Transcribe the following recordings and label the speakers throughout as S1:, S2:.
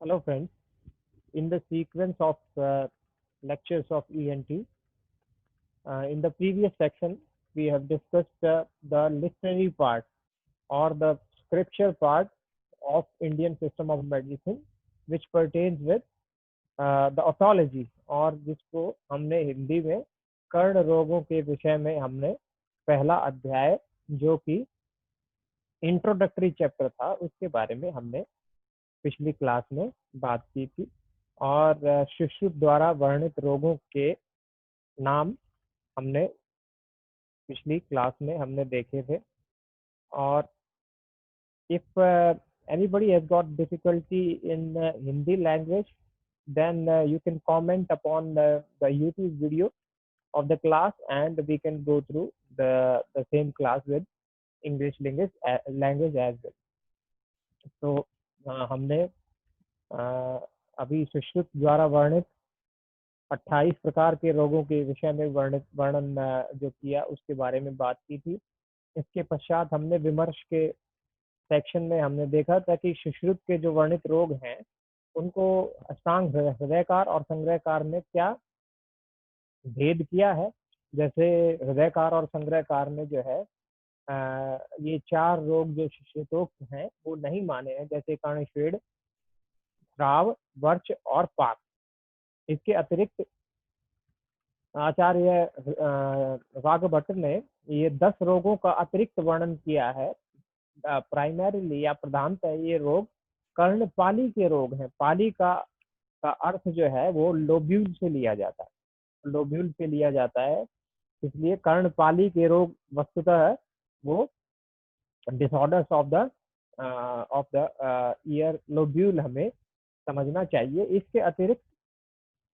S1: Hello friends, in the sequence of lectures of ENT, in the previous section we have discussed the literary part or the scripture part of Indian system of medicine which pertains with the ऑथोलॉजी और जिसको हमने हिंदी में कर्ण रोगों के विषय में हमने पहला अध्याय जो कि इंट्रोडक्टरी चैप्टर था उसके बारे में हमने पिछली क्लास में बात की थी और शिशु द्वारा वर्णित रोगों के नाम हमने पिछली क्लास में हमने देखे थे और if anybody has got difficulty in Hindi language then you can comment upon the YouTube video of the class and we can go through the same class with English language as well. तो हमने अभी सुश्रुत द्वारा वर्णित 28 प्रकार के रोगों के विषय में वर्णन जो किया उसके बारे में बात की थी। इसके पश्चात हमने विमर्श के सेक्शन में हमने देखा था कि सुश्रुत के जो वर्णित रोग हैं उनको अष्टांग हृदयकार और संग्रहकार में क्या भेद किया है। जैसे हृदयकार और संग्रहकार में जो है ये चार रोग जो सुश्रुतोक्त हैं वो नहीं माने हैं, जैसे कर्णस्वेद, श्राव, वर्च और पाक। इसके अतिरिक्त आचार्य वाघभट्ट ने ये 10 रोगों का अतिरिक्त वर्णन किया है। प्राइमरीली या प्रधानतः ये रोग कर्णपाली के रोग हैं। पाली का अर्थ जो है वो लोब्यूल से लिया जाता है, लोब्यूल से लिया जाता है, इसलिए कर्णपाली के रोग वस्तुतः वो disorders of the year lobule हमें समझना चाहिए। इसके अतिरिक्त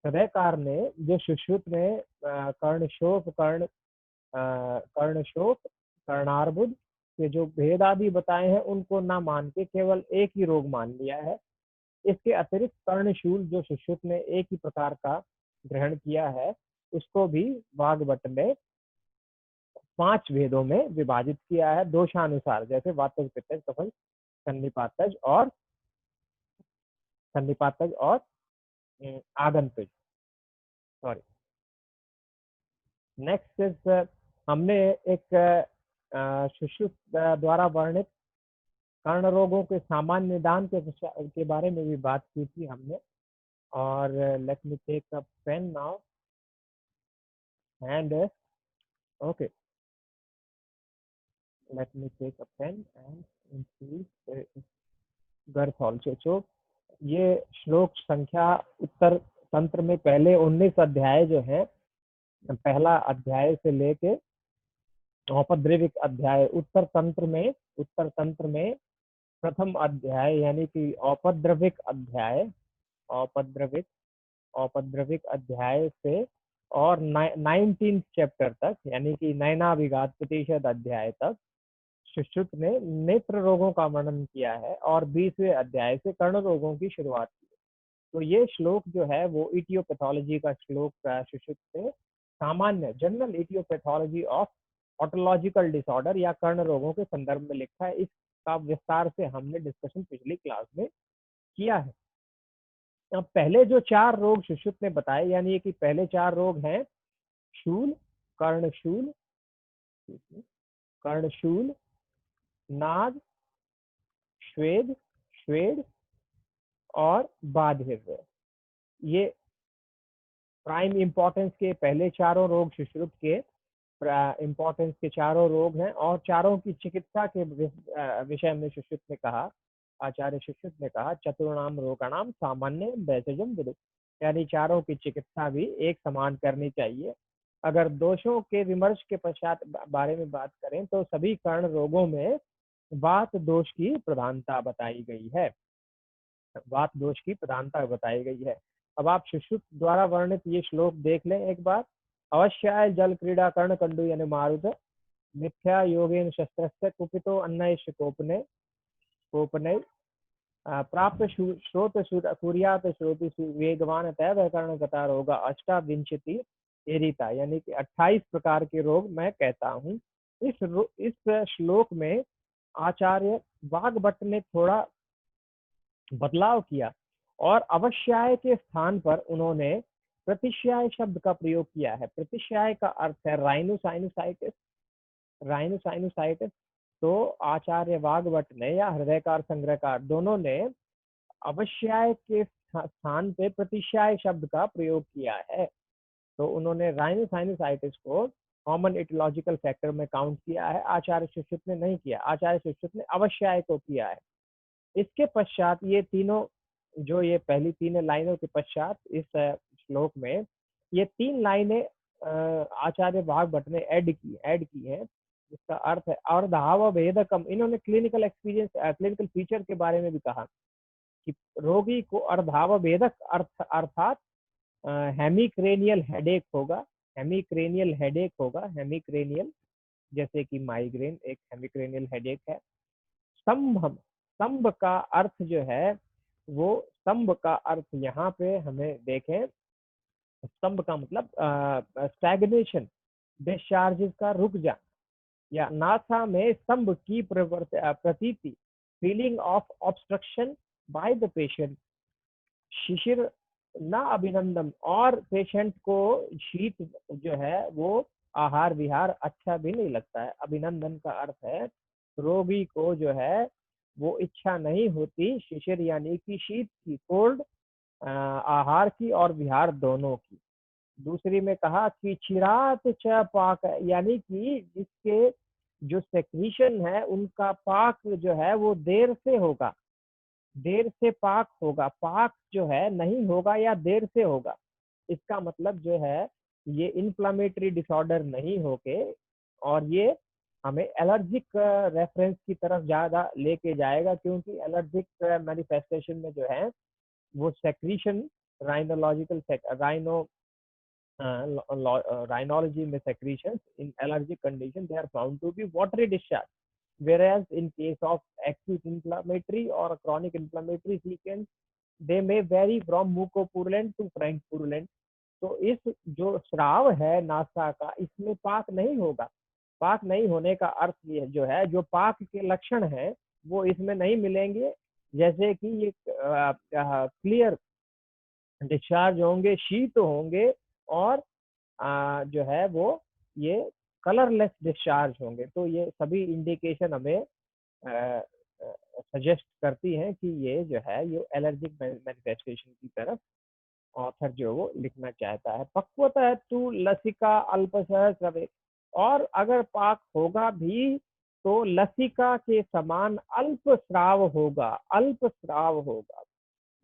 S1: हृदयकार ने जो सुश्रुत में कर्णशोथ, कर्णार्बुद के जो भेद आदि बताए हैं उनको ना मान के केवल एक ही रोग मान लिया है। इसके अतिरिक्त कर्णशूल जो सुश्रुत में एक ही प्रकार का ग्रहण किया है उसको भी वाघभट्ट ने 5 भेदों में विभाजित किया है दोषानुसार, जैसे वातज, पित्तज, कफज, सन्निपातज और आगंतुज। सॉरी, नेक्स्ट इज हमने एक सुश्रुत द्वारा वर्णित कर्ण रोगों के सामान्य निदान के बारे में भी बात की थी हमने। और let me take a pen now and okay, let me take a pen and increase girth also. So ये श्लोक संख्या उत्तर तंत्र में पहले 19 अध्याय जो है, पहला अध्याय से लेके औपद्रविक अध्याय, उत्तर तंत्र में प्रथम अध्याय यानी कि औपद्रविक अध्याय से और 19 चैप्टर तक यानी कि नयनाभिघात प्रतिशत अध्याय तक सुश्रुत ने नेत्र रोगों का वर्णन किया है और 20वें अध्याय से कर्ण रोगों की शुरुआत की। तो ये श्लोक जो है वो इटियोपैथोलॉजी का श्लोक सुश्रुत से सामान्य जनरल इटियोपैथोलॉजी ऑफ ऑटोलॉजिकल डिसऑर्डर या कर्ण रोगों के संदर्भ में लिखा है। इसका विस्तार से हमने डिस्कशन पिछली क्लास में किया है। अब पहले जो 4 रोग सुश्रुत ने बताए, यानी कि पहले 4 रोग हैं शूल, कर्णशूल, नाग, श्वेद और बाधिर। ये प्राइम इंपॉर्टेंस के पहले चारों रोग सुश्रुत के इंपॉर्टेंस के चारों रोग हैं और चारों की चिकित्सा के विषय में सुश्रुत ने कहा, आचार्य सुश्रुत ने कहा, चतुर्णाम रोगाणाम सामान्य वैसजम विदुः, यानी चारों की चिकित्सा भी एक समान करनी चाहिए। अगर दोषों के विमर्श के पश्चात बारे में बात करें तो सभी कर्ण रोगों में वात दोष की प्रधानता बताई गई है, वात दोष की प्रधानता बताई गई है। अब आप सुश्रुत द्वारा वर्णित ये श्लोक देख लें एक बार। अवश्याय जल क्रीड़ा कर्ण कंडु यानी मारुत मिथ्या योगेन शस्त्रस्य कुपितो अन्नैष कोपने प्राप्त श्रोत कुर्यात श्रोति वेगवान तैव कर्ण गता रोगा अष्टाविंशति एरिता, यानी कि 28 प्रकार के रोग मैं कहता हूँ। इस श्लोक में आचार्य वाघभट्ट ने थोड़ा बदलाव किया और अवश्याय के स्थान पर उन्होंने प्रतिश्याय शब्द का प्रयोग किया है। प्रतिश्याय का अर्थ है राइनोसाइनोसाइटिस, राइनोसाइनोसाइटिस। तो आचार्य वाग्भट ने या हृदयकार संग्रहकार दोनों ने अवश्याय के स्थान पे प्रतिश्याय शब्द का प्रयोग किया है। तो उन्होंने राइनोसाइनोसाइटिस को कॉमन एटियोलॉजिकल फैक्टर में काउंट किया है, आचार्य सुश्रुत ने नहीं किया। आचार्य सुश्रुत ने अवश्याय को किया है। इसके पश्चात ये तीनों, जो ये पहली 3 लाइनों के पश्चात इस श्लोक में ये 3 लाइनें आचार्य वाग्भट ने ऐड की है, जिसका अर्थ है अर्धाव भेदकम। इन्होंने क्लिनिकल एक्सपीरियंस, क्लिनिकल फीचर के बारे में भी कहा कि रोगी को अर्धाव भेदक अर्थात हेमिक्रेनियल हेडेक होगा, हेमिक्रेनियल हेडेक होगा, हेमिक्रेनियल जैसे कि माइग्रेन एक हेमिक्रेनियल हेडेक है। स्तंभ, स्तंभ का अर्थ जो है वो, स्तंभ का अर्थ यहाँ पे हमें देखें, स्तंभ का मतलब स्टैग्नेशन, डिस्चार्जेस का रुक जाना, या नासा में स्तंभ की प्रतीति, feeling of obstruction by the patient, शिशिर न अभिनंदन, और पेशेंट को शीत जो है वो आहार विहार अच्छा भी नहीं लगता है। अभिनंदन का अर्थ है रोगी को जो है वो इच्छा नहीं होती, शिशिर यानी कि शीत की, कोल्ड आहार की और विहार दोनों की। दूसरी में कहा कि चिरात च पाक, यानी कि जिसके जो सेक्रीशन है उनका पाक जो है वो देर से होगा, देर से पाक होगा, पाक जो है नहीं होगा या देर से होगा। इसका मतलब जो है ये इन्फ्लामेटरी डिसऑर्डर नहीं होके, और ये हमें एलर्जिक रेफरेंस की तरफ ज्यादा लेके जाएगा, क्योंकि एलर्जिक मैनिफेस्टेशन में जो है वो सेक्रीशन, राइनोलॉजिकल राइनो rhinology में secretions in allergic condition they are found to be watery discharge, whereas in case of acute inflammatory or chronic inflammatory sequence they may vary from mucopurulent to frank purulent। तो इस जो स्राव है NASA का, इसमें पाक नहीं होगा। पाक नहीं होने का अर्थ ये जो है, जो पाक के लक्षण है वो इसमें नहीं मिलेंगे, जैसे कि ये क्लियर डिस्चार्ज होंगे, शीत होंगे, और जो है वो ये कलरलेस डिस्चार्ज होंगे। तो ये सभी इंडिकेशन हमें सजेस्ट करती हैं कि ये जो है ये एलर्जिक मैनिफेस्टेशन की तरफ ऑथर जो वो लिखना चाहता है। पक्वतः तू लसिका अल्पशः स्रवे, और अगर पाक होगा भी तो लसिका के समान अल्प स्राव होगा, अल्प स्राव होगा,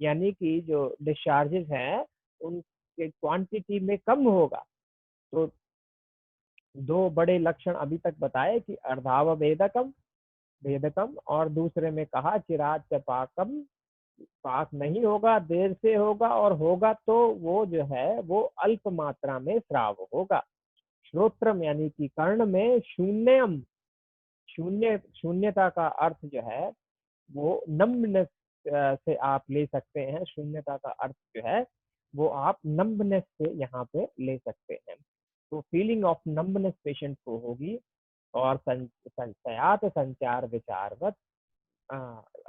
S1: यानी कि जो डिस्चार्जेस हैं उनके क्वांटिटी में कम होगा। तो 2 बड़े लक्षण अभी तक बताए कि अर्धाव भेदकम, भेदकम, और दूसरे में कहा चिरात च पाकम, पाक नहीं होगा, देर से होगा, और होगा तो वो जो है वो अल्प मात्रा में स्राव होगा। श्रोत्रम यानी कि कर्ण में, शून्यम, शून्यता का अर्थ जो है वो नम्बनेस से आप ले सकते हैं। शून्यता का अर्थ जो है वो आप नम्बनेस से यहाँ पे ले सकते हैं। तो फीलिंग ऑफ नम्बनेस पेशेंट को होगी, और संचयात संचार विचारवत,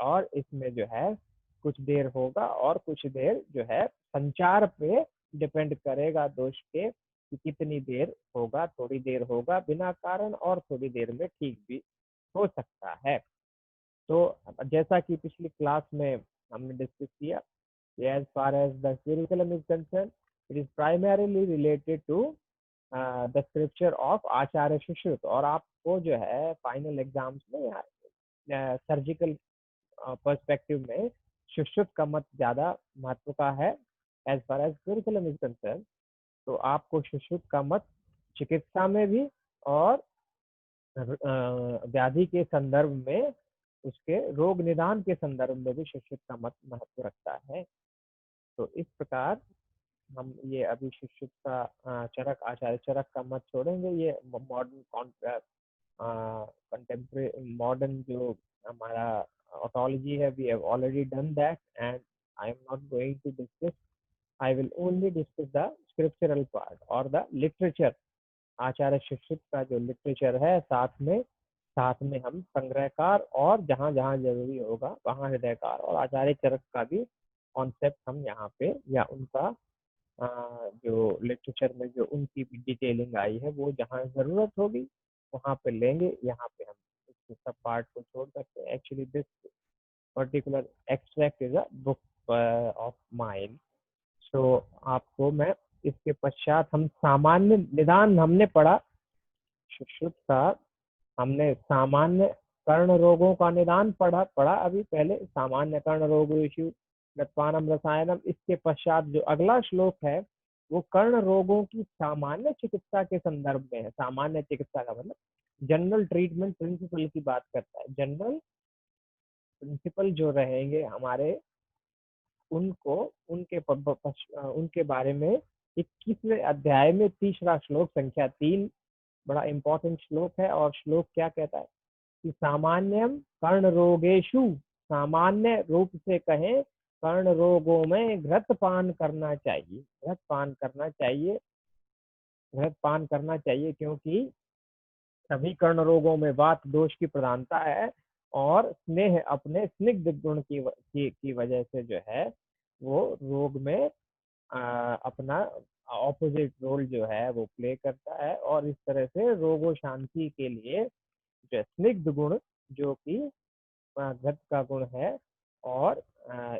S1: और इसमें जो है कुछ देर होगा और कुछ देर जो है संचार पे डिपेंड करेगा दोष के, कि कितनी देर होगा। थोड़ी देर होगा बिना कारण, और थोड़ी देर में ठीक भी हो सकता है। तो जैसा कि पिछली क्लास में हमने डिस्कस किया, as far as the curriculum is concerned, it is primarily related to the scripture of आचार्य सुश्रुत। और आपको जो है फाइनल एग्जाम्स में सर्जिकल पर्सपेक्टिव में सुश्रुत का मत ज्यादा महत्व का है। as far as curriculum is concerned, तो आपको सुश्रुत का मत चिकित्सा में भी और व्याधि के संदर्भ में, उसके रोग निदान के संदर्भ में भी सुश्रुत का मत महत्व रखता है। तो इस प्रकार हम ये अभी सुश्रुत का चरक, आचार्य चरक का मत छोड़ेंगे। ये मॉडर्न कंटेम्प्रेरी मॉडर्न जो हमारा ऑटोलॉजी है, we have already done that, and I am not going to discuss, I will only discuss the scriptural part और द लिटरेचर। आचार्य सुश्रुत का जो लिटरेचर है, साथ में हम संग्रहकार और जहाँ जहाँ जरूरी होगा वहाँ हृदयकार और आचार्य चरक का भी कॉन्सेप्ट हम यहाँ पे या उनका जो लिटरेचर में जो उनकी डिटेलिंग आई है वो जहाँ ज़रूरत होगी वहाँ पे लेंगे, यहाँ पे हम इसके सब पार्ट को छोड़ सकते हैं। Actually this particular extract is a book of mine. So आपको मैं इसके पश्चात हम सामान्य निदान हमने पढ़ा, सुश्रुत हमने सामान्य कर्ण रोगों का निदान पढ़ा अभी पहले, सामान्य कर्ण रोग इश्यू गत्वानम रसायनम। इसके पश्चात जो अगला श्लोक है वो कर्ण रोगों की सामान्य चिकित्सा के संदर्भ में है। सामान्य चिकित्सा का मतलब जनरल ट्रीटमेंट प्रिंसिपल की बात करता है। जनरल प्रिंसिपल जो रहेंगे हमारे, उनको उनके बारे में 21वें अध्याय में तीसरा श्लोक संख्या 3 बड़ा इंपॉर्टेंट श्लोक है। और श्लोक क्या कहता है कि सामान्यम कर्ण रोगेशु, सामान्य रूप से कहें कर्ण रोगों में घृत पान करना चाहिए, घृत पान करना चाहिए, घृत पान करना चाहिए, क्योंकि सभी कर्ण रोगों में वात दोष की प्रधानता है और स्नेह अपने स्निग्ध गुण की वजह से जो है वो रोग में अपना ऑपोजिट रोल जो है वो प्ले करता है। और इस तरह से रोगो शांति के लिए जो स्निग्ध गुण जो कि घृत का गुण है, और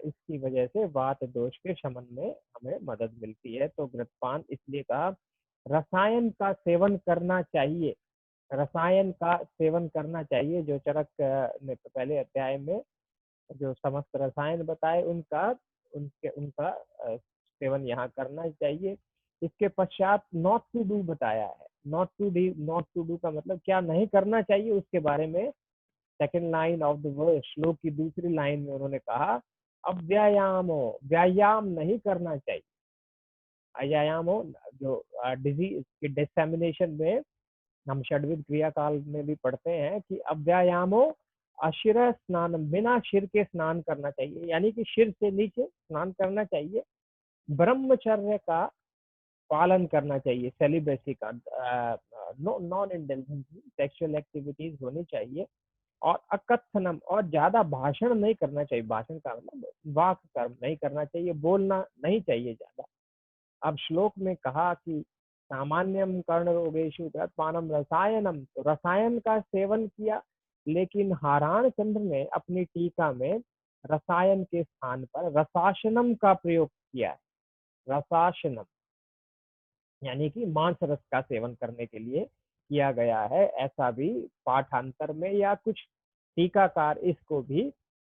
S1: इसकी वजह से वात दोष के शमन में हमें मदद मिलती है। तो घृतपान इसलिए कहा, रसायन का सेवन करना चाहिए, रसायन का सेवन करना चाहिए। जो चरक ने पहले अध्याय में जो समस्त रसायन बताए उनका सेवन यहाँ करना चाहिए। इसके पश्चात नॉट टू डू बताया है। नॉट टू डू का मतलब क्या नहीं करना चाहिए उसके बारे में second line of the word, श्लोक की दूसरी लाइन में उन्होंने कहा अव्यायामो, व्यायाम नहीं करना चाहिए। अव्यायामो जो डिजीज की डिसेमिनेशन में हम षड्विध क्रिया काल में भी पढ़ते हैं कि अव्यायामो अशिर स्नान, बिना सिर के स्नान करना चाहिए, यानी कि सिर से नीचे स्नान करना चाहिए। ब्रह्मचर्य का पालन करना चाहिए, सेलिब्रेसी का, नॉन इंटेलिजेंस सेक्सुअल एक्टिविटीज होनी चाहिए। और अकथनम, और ज्यादा भाषण नहीं करना चाहिए, भाषण का मतलब वाक कर्म नहीं करना चाहिए, बोलना नहीं चाहिए ज्यादा। अब श्लोक में कहा कि सामान्यम कर्ण रोगेशु पानम रसायनम, तो रसायन का सेवन किया, लेकिन हाराण चंद्र ने अपनी टीका में रसायन के स्थान पर रसाशनम का प्रयोग किया है। रसाशनम यानी कि मांस रस का सेवन करने के लिए किया गया है, ऐसा भी पाठांतर में या कुछ टीकाकार इसको भी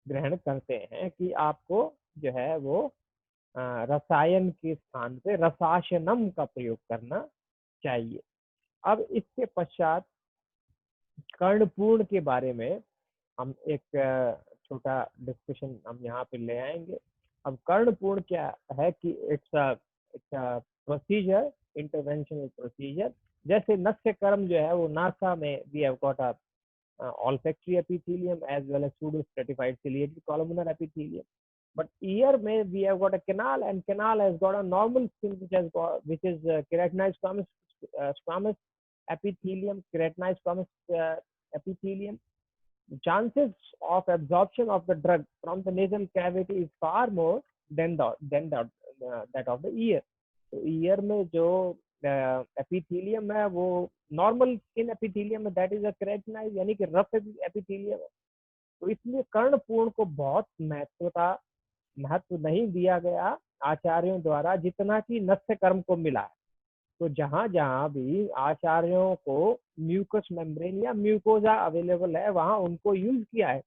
S1: ग्रहण करते हैं कि आपको जो है वो रसायन के स्थान पे रसाशनम का प्रयोग करना चाहिए। अब इसके पश्चात कर्णपूर्ण के बारे में हम एक छोटा डिस्कशन हम यहाँ पे ले आएंगे। अब कर्णपूर्ण क्या है कि इट्स प्रोसीजर, इंटरवेंशनल प्रोसीजर। जैसे नस्य कर्म जो है वो नासा में we have got a olfactory epithelium as well as pseudo stratified ciliated columnar epithelium. But ear में we have got a canal, and canal has got a normal skin which is keratinized squamous epithelium, keratinized squamous epithelium. The chances of absorption of the drug from the nasal cavity is far more than that of the ear. तो year में जो epithelium है वो normal skin epithelium है, that is a केराटिनाइज यानी कि rough epithelium है। तो इसलिए कर्णपूर्ण को बहुत महत्व नहीं दिया गया आचार्यों द्वारा जितना कि नस्य कर्म को मिला है। तो जहां जहां भी आचार्यों को म्यूकस मेम्ब्रेन या म्यूकोजा अवेलेबल है वहां उनको यूज किया है।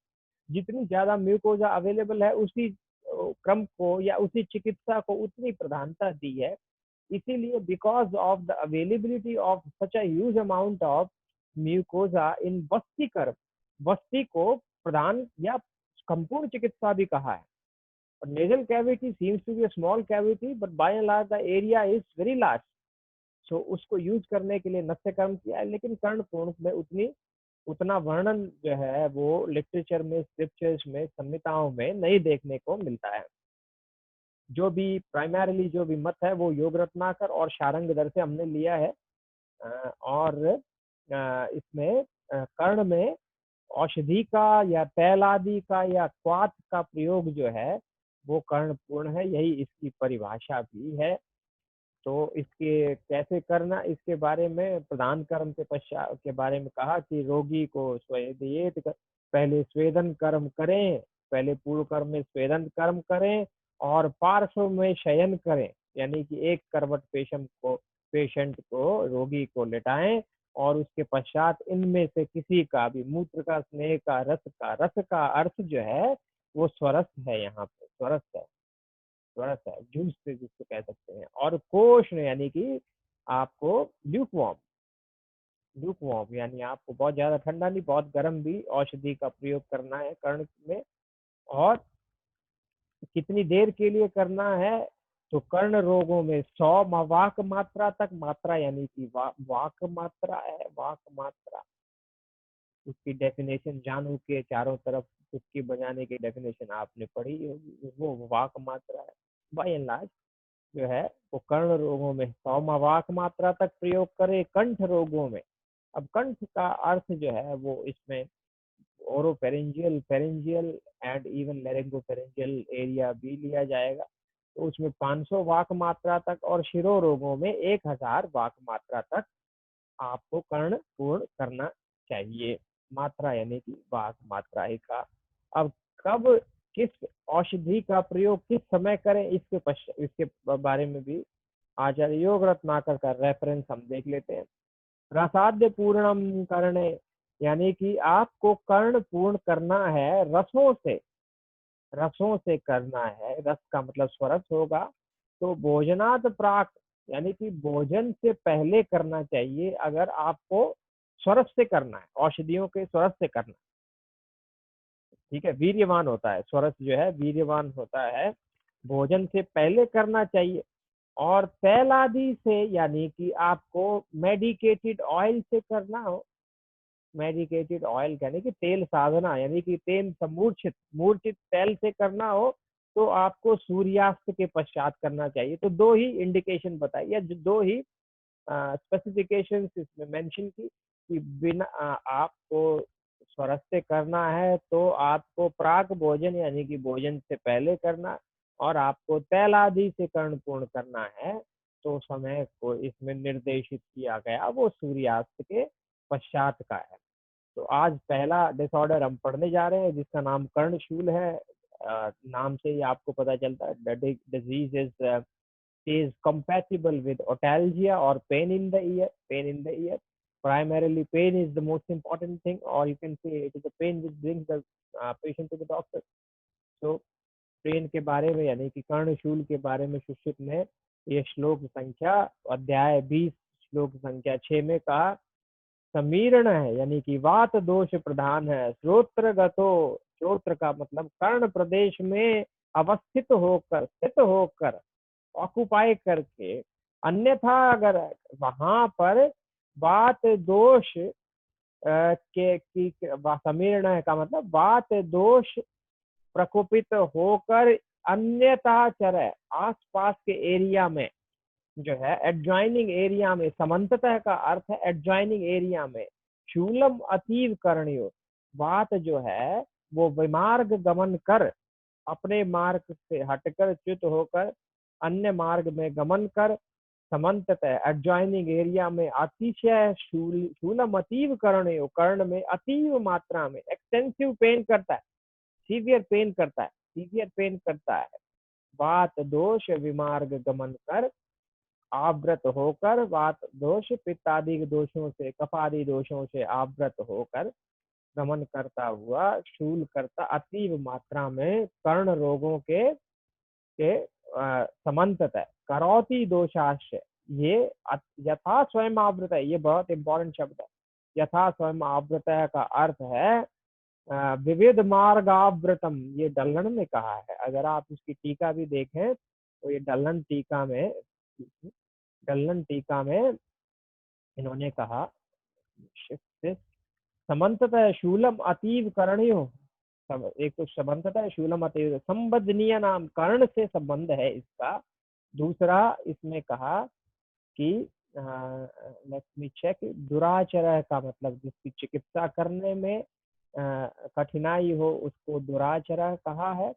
S1: जितनी ज्यादा म्यूकोजा अवेलेबल है उसी क्रम को या उसी चिकित्सा को उतनी प्रधानता दी है। इसीलिए because of the availability of such a huge amount of mucosa in vasti karma, वस्ती को प्रधान या संपूर्ण चिकित्सा भी कहा है। Nasal cavity seems to be a small cavity but by and large the area is very large. So उसको यूज करने के लिए नस्य कर्म किया है, लेकिन कर्णपूर्ण में उतना वर्णन जो है वो लिटरेचर में, स्क्रिप्चर्स में, संहिताओं में नहीं देखने को मिलता है। जो भी प्राइमरीली जो भी मत है वो योग रत्नाकर और शारंगधर से हमने लिया है। और इसमें कर्ण में औषधि का या तैल आदि का या क्वाथ का प्रयोग जो है वो कर्ण पूर्ण है, यही इसकी परिभाषा भी है। तो इसके कैसे करना, इसके बारे में प्रधान कर्म के पश्चात के बारे में कहा कि रोगी को स्वेदियेत, पहले स्वेदन कर्म करें, पहले पूर्व कर्म में स्वेदन कर्म करें और पार्श्व में शयन करें, यानी कि एक करवट पेशेंट को रोगी को लेटाएं और उसके पश्चात इनमें से किसी का भी मूत्र का, स्नेह का, रस का अर्थ जो है वो स्वरस है, यहाँ पे स्वरस है, थोड़ा सा जूस से जिसको कह सकते हैं। और कोष्ण यानी कि आपको ल्यूक वार्म यानी आपको बहुत ज्यादा ठंडा नहीं, बहुत गर्म भी औषधि का प्रयोग करना है कर्ण में। और कितनी देर के लिए करना है, तो कर्ण रोगों में 100 वाक मात्रा तक, मात्रा यानी कि वाक मात्रा है, वाक मात्रा उसकी डेफिनेशन जानू के चारों तरफ उसकी बजाने की डेफिनेशन आपने पढ़ी होगी, वो वाक मात्रा है। बाय एंड लार्ज जो है वो कर्ण रोगों में 100 वाक मात्रा तक प्रयोग करे। कंठ रोगों में, अब कंठ का अर्थ जो है वो इसमें oropharyngeal, pharyngeal and even laryngopharyngeal area भी लिया जाएगा, तो उसमें 500 वाक मात्रा तक, और शिरो रोगों में 1000 वाक मात्रा तक आपको कर्ण पूर्ण करना चाहिए। मात्रा यानी कि वाक मात्रा ही का। अब कब किस औषधि का प्रयोग किस समय करें, इसके बारे में भी आचार्य योग रत्नाकर का रेफरेंस हम देख लेते हैं। रसाद्य पूर्णम करने, यानी कि आपको कर्ण पूर्ण करना है रसों से, रसों से करना है, रस का मतलब स्वरस होगा। तो भोजनात् प्राक, यानी कि भोजन से पहले करना चाहिए अगर आपको स्वरस से करना है, औषधियों के स्वरस से करना है, ठीक है। वीर्यवान होता है स्वरस, जो है वीर्यवान होता है, भोजन से पहले करना चाहिए। और तेल आदि से, यानी कि आपको मेडिकेटेड ऑयल से करना हो, मेडिकेटेड ऑयल यानी कि तेल साधना, यानी कि तेल समूर्छित मूर्छित तेल से करना हो, तो आपको सूर्यास्त के पश्चात करना चाहिए। तो दो ही इंडिकेशन बताई, या दो ही स्पेसिफिकेशंस इसमें मेंशन की कि बिना आपको स्वरस से करना है तो आपको प्राक भोजन यानी कि भोजन से पहले करना, और आपको तेल आदि से कर्ण पूर्ण करना है तो समय को इसमें निर्देशित किया गया वो सूर्यास्त के पश्चात का है। तो आज पहला डिसऑर्डर हम पढ़ने जा रहे हैं जिसका नाम कर्णशूल है। नाम से ही आपको पता चलता है the disease is compatible with otalgia or pain in the ear. Pain in the ear, primarily pain is the most important thing, or you can say it is the pain which brings the patient to the doctor. So pain के बारे में यानी कि कर्णशूल के बारे में सुश्रुत ने ये श्लोक संख्या अध्याय 20 श्लोक संख्या 6 में कहा, समीर्ण है यानी कि वात दोष प्रधान है, श्रोत्र गतो, श्रोत्र का मतलब कर्ण प्रदेश में अवस्थित होकर, स्थित होकर, ऑक्युपाई करके, अन्यथा अगर वहां पर वात दोष के की समीर्ण का मतलब वात दोष प्रकोपित होकर अन्यथा चर, आसपास के एरिया में जो है एडजॉइनिंग एरिया में, समन्ततः का अर्थ है एडजॉइनिंग एरिया में, शूलम अतीव करणीय, बात जो है वो विमार्ग गमन कर, अपने मार्ग से हटकर, च्युत होकर अन्य मार्ग में गमन कर, समन्ततः एडजॉइनिंग एरिया में अतिशय शूलम अतीव करणीय, कर्ण में अतीव मात्रा में एक्सटेंसिव पेन करता है, सीवियर पेन करता है, सीवियर पेन करता है, वात दोष विमार्ग गमन कर, आवृत होकर, वात दोष पित्त आदि दोषों से, कफ आदि दोषों से आवृत होकर गमन करता हुआ, शूल करता अतीव मात्रा में कर्ण रोगों के समन्ततः करौती दोषाश, ये यथा स्वयं आवृत है, ये बहुत इंपॉर्टेंट शब्द है। यथा स्वयं आवृत का अर्थ है विविध मार्गावृतम, ये डल्लन ने कहा है। अगर आप इसकी टीका भी देखें तो ये डल्लन टीका में इन्होंने कहा, समन्ततः शूलम अतीव करणीयो, एक तो समन्ततः शूलम अतीव संबंधनीय नाम, कर्ण से संबंध है इसका। दूसरा इसमें कहा कि लेट मी चेक, दुराचर का मतलब जिसकी चिकित्सा करने में कठिनाई हो उसको दुराचर कहा है।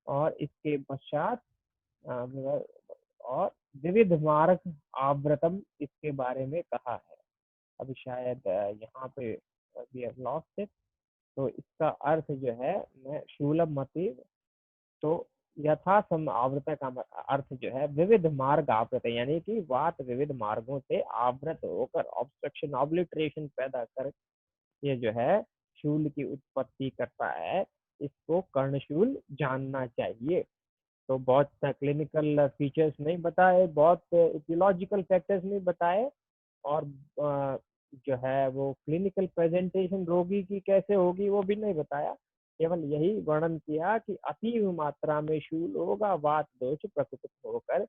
S1: और इसके पश्चात और विविध मार्ग आवृतम इसके बारे में कहा है। अभी शायद यहाँ पे वी हैव लॉस्ट इट। तो इसका अर्थ जो है मैं शूलम मति, तो यथा सम आवृत का अर्थ जो है विविध मार्ग आवृत, यानी कि वात विविध मार्गों से आवृत होकर ऑब्स्ट्रक्शन ऑब्लिटरेशन पैदा कर ये जो है शूल की उत्पत्ति करता है, इसको कर्णशूल जानना चाहिए। तो बहुत क्लिनिकल फीचर्स नहीं बताए, बहुत इथियोलॉजिकल फैक्टर्स नहीं बताए, और जो है वो क्लिनिकल प्रेजेंटेशन रोगी की कैसे होगी वो भी नहीं बताया। केवल यही वर्णन किया कि अति मात्रा में शूल होगा, वात दोष प्रकट होकर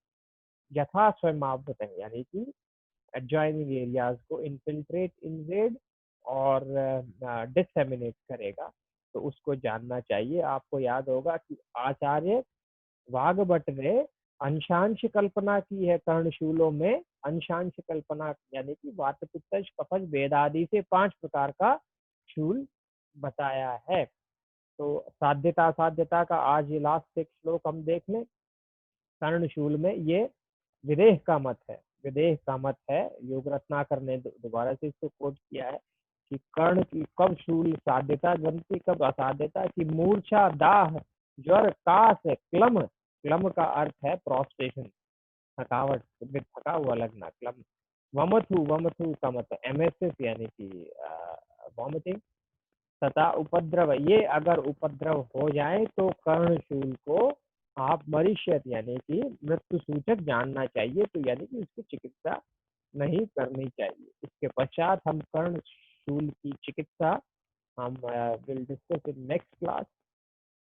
S1: यथा स्वयं आवृत है, यानी कि एडजॉइनिंग एरियाज को इन्फिल्ट्रेट इन्वेड और डिससेमिनेट करेगा। तो उसको जानना चाहिए। आपको याद होगा कि आचार्य वाघभट्ट ने अंशांश कल्पना की है कर्णशूलों में। अंशांश कल्पना यानी कि वात पित्त कफज वेदादि से 5 प्रकार का शूल बताया है। तो साध्यता असाध्यता का आज ये लास्ट एक श्लोक हम देख लें। कर्णशूल में ये विदेह का मत है, विदेह का मत है। योग रत्नाकर ने दोबारा से इसको कोट किया है कि कर्ण की कब शूल साध्यता बनती, कब असाध्यता, की मूर्छा, दाह, ज्वर, कास, क्लम। क्लम का अर्थ है प्रोस्टेशन, थकावट, थका हुआ लगना, क्लम। वमथु, वमथु का मतलब एमएसएस यानी कि वॉमिटिंग, तथा उपद्रव। ये अगर उपद्रव हो जाए तो कर्णशूल को आप मरीशियत यानी कि मृत्यु सूचक जानना चाहिए। तो यानी कि उसकी चिकित्सा नहीं करनी चाहिए। इसके पश्चात हम कर्णशूल की चिकित्सा हम will discuss in next class.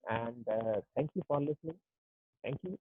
S1: And thank you for listening. Thank you.